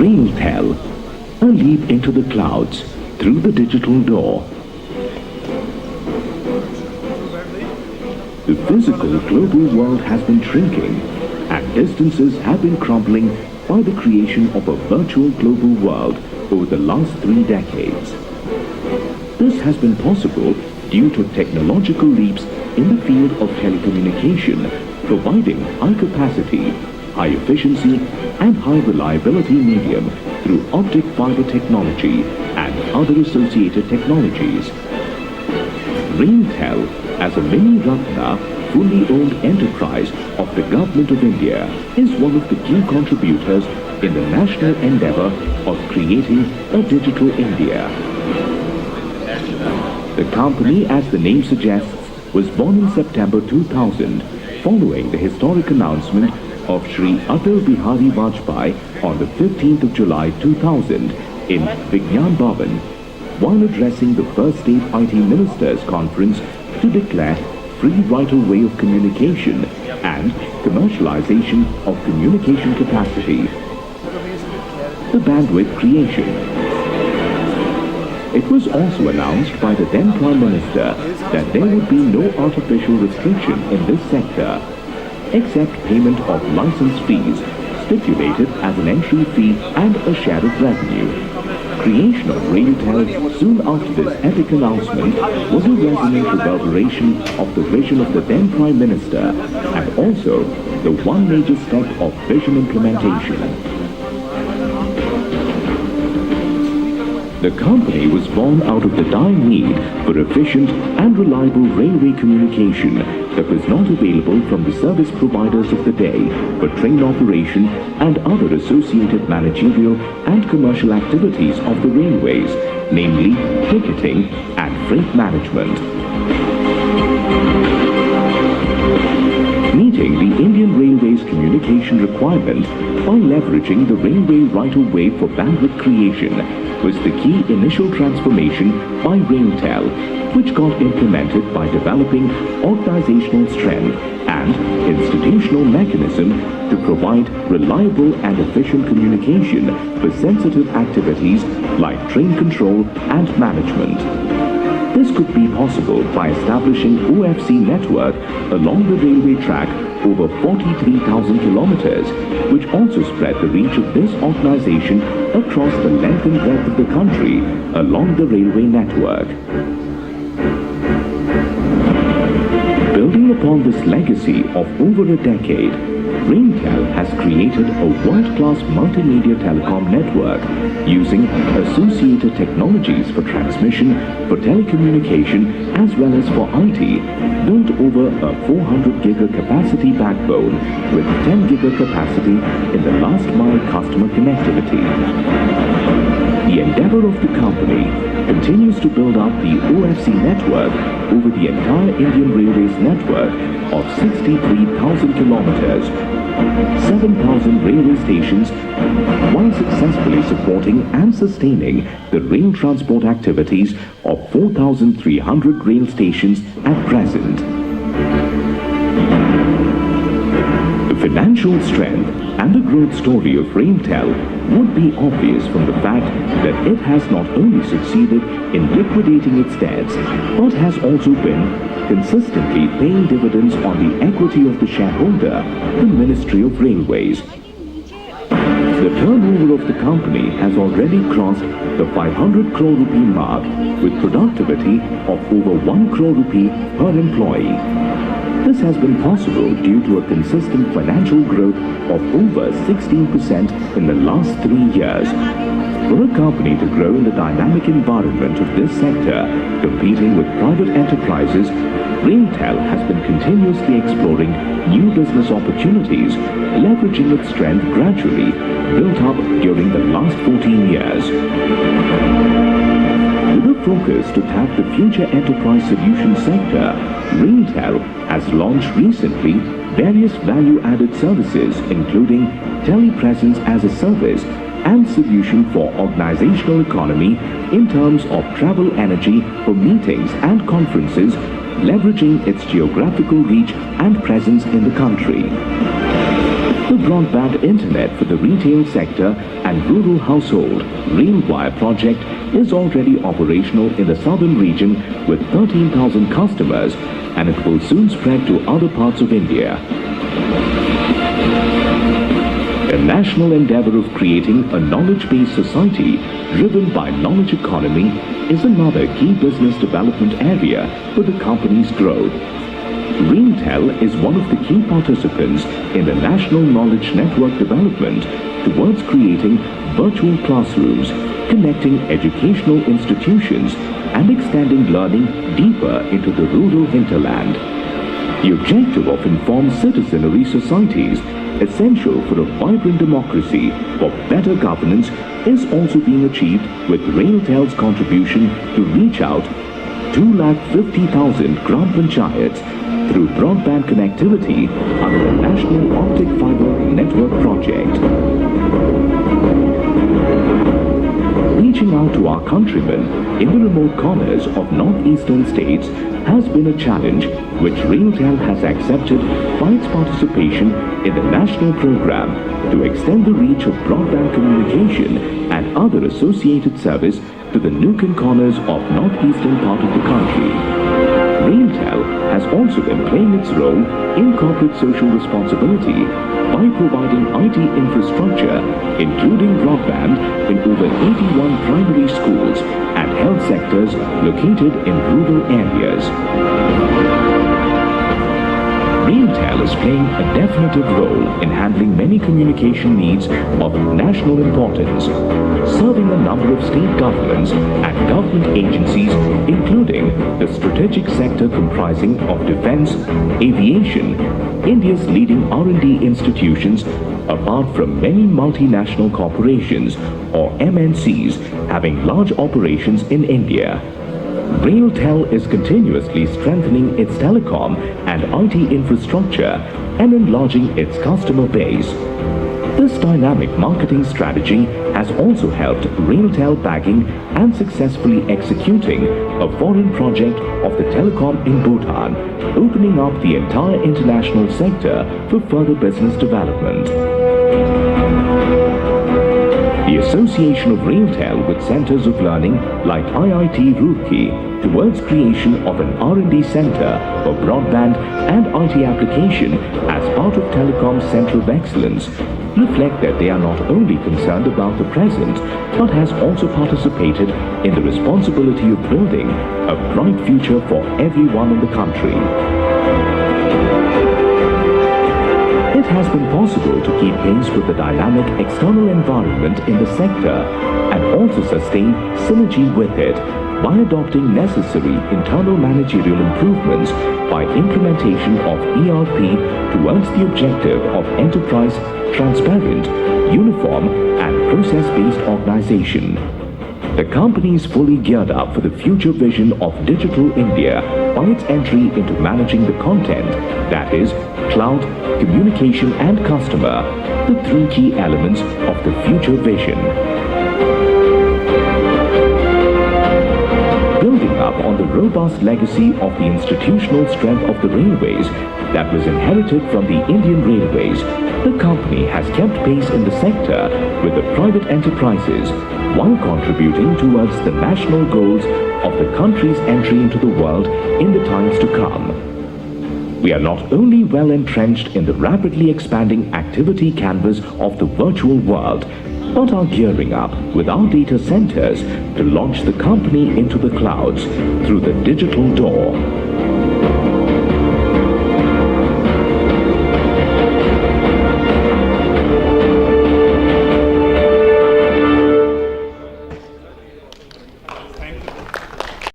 Railtel, a leap into the clouds through the digital door. The physical global world has been shrinking and distances have been crumbling by the creation of a virtual global world over the last 3 decades. This has been possible due to technological leaps in the field of telecommunication, providing high capacity, high efficiency and high reliability medium through optic fiber technology and other associated technologies. Railtel, as a mini Ratna, fully owned enterprise of the Government of India, is one of the key contributors in the national endeavor of creating a digital India. The company, as the name suggests, was born in September 2000, following the historic announcement of Shri Atal Bihari Vajpayee on the 15th of July 2000 in Vigyan Bhavan, while addressing the first state IT Ministers Conference to declare free right-of-way of communication and commercialization of communication capacity. The bandwidth creation. It was also announced by the then Prime Minister that there would be no artificial restriction in this sector, except payment of license fees stipulated as an entry fee and a share of revenue. Creation of Railtel soon after this epic announcement was a resonant reverberation of the vision of the then Prime Minister and also the one major step of vision implementation. The company was born out of the dire need for efficient and reliable railway communication that was not available from the service providers of the day for train operation and other associated managerial and commercial activities of the railways, namely ticketing and freight management. Meeting the Indian Railways communication requirement by leveraging the railway right-of-way for bandwidth creation was the key initial transformation by Railtel, which got implemented by developing organizational strength and institutional mechanism to provide reliable and efficient communication for sensitive activities like train control and management. This could be possible by establishing OFC network along the railway track over 43,000 kilometers, which also spread the reach of this organization across the length and breadth of the country along the railway network. Building upon this legacy of over a decade, Railtel has created a world-class multimedia telecom network using associated technologies for transmission, for telecommunication as well as for IT, built over a 400 giga capacity backbone with 10 giga capacity in the last mile customer connectivity. The endeavor of the company continues to build up the OFC network over the entire Indian Railways network of 63,000 kilometers, 7,000 railway stations, while successfully supporting and sustaining the rail transport activities of 4,300 rail stations at present. The financial strength and the growth story of Railtel would be obvious from the fact that it has not only succeeded in liquidating its debts, but has also been consistently paying dividends on the equity of the shareholder, the Ministry of Railways. The turnover of the company has already crossed the 500 crore rupee mark with productivity of over 1 crore rupee per employee. This has been possible due to a consistent financial growth of over 16% in the last 3 years. For a company to grow in the dynamic environment of this sector, competing with private enterprises, Railtel has been continuously exploring new business opportunities, leveraging its strength gradually built up during the last 14 years. With a focus to tap the future enterprise solution sector, Railtel has launched recently various value-added services including telepresence as a service and solution for organizational economy in terms of travel energy for meetings and conferences, leveraging its geographical reach and presence in the country. The broadband internet for the retail sector and rural household Railwire project is already operational in the southern region with 13,000 customers, and it will soon spread to other parts of India. The national endeavor of creating a knowledge-based society driven by knowledge economy is another key business development area for the company's growth. Railtel is one of the key participants in the national knowledge network development towards creating virtual classrooms, connecting educational institutions and extending learning deeper into the rural hinterland. The objective of informed citizenry societies, essential for a vibrant democracy for better governance, is also being achieved with Railtel's contribution to reach out 250,000 Gram Panchayats through broadband connectivity under the National Optic Fiber Network project. Reaching out to our countrymen in the remote corners of northeastern states has been a challenge which Railtel has accepted by its participation in the national program to extend the reach of broadband communication and other associated service to the nook and corners of northeastern part of the country. Railtel has also been playing its role in corporate social responsibility by providing IT infrastructure, including broadband, in over 81 primary schools and health sectors located in rural areas. Railtel is playing a definitive role in handling many communication needs of national importance, serving a number of state governments and government agencies, including the strategic sector comprising of defense, aviation, India's leading R&D institutions, apart from many multinational corporations or MNCs having large operations in India. Railtel is continuously strengthening its telecom and IT infrastructure and enlarging its customer base. This dynamic marketing strategy has also helped Railtel bagging and successfully executing a foreign project of the telecom in Bhutan, opening up the entire international sector for further business development. The association of Railtel with centers of learning like IIT Roorkee towards creation of an R&D center for broadband and IT application as part of Telecom's Center of Excellence reflect that they are not only concerned about the present but has also participated in the responsibility of building a bright future for everyone in the country. It has been possible to keep pace with the dynamic external environment in the sector and also sustain synergy with it by adopting necessary internal managerial improvements by implementation of ERP towards the objective of enterprise, transparent, uniform and process-based organization. The company is fully geared up for the future vision of Digital India by its entry into managing the content, that is, cloud, communication and customer, the three key elements of the future vision. Building up on the robust legacy of the institutional strength of the railways that was inherited from the Indian Railways, the company has kept pace in the sector with the private enterprises while contributing towards the national goals of the country's entry into the world in the times to come. We are not only well entrenched in the rapidly expanding activity canvas of the virtual world, but are gearing up with our data centers to launch the company into the clouds through the digital door.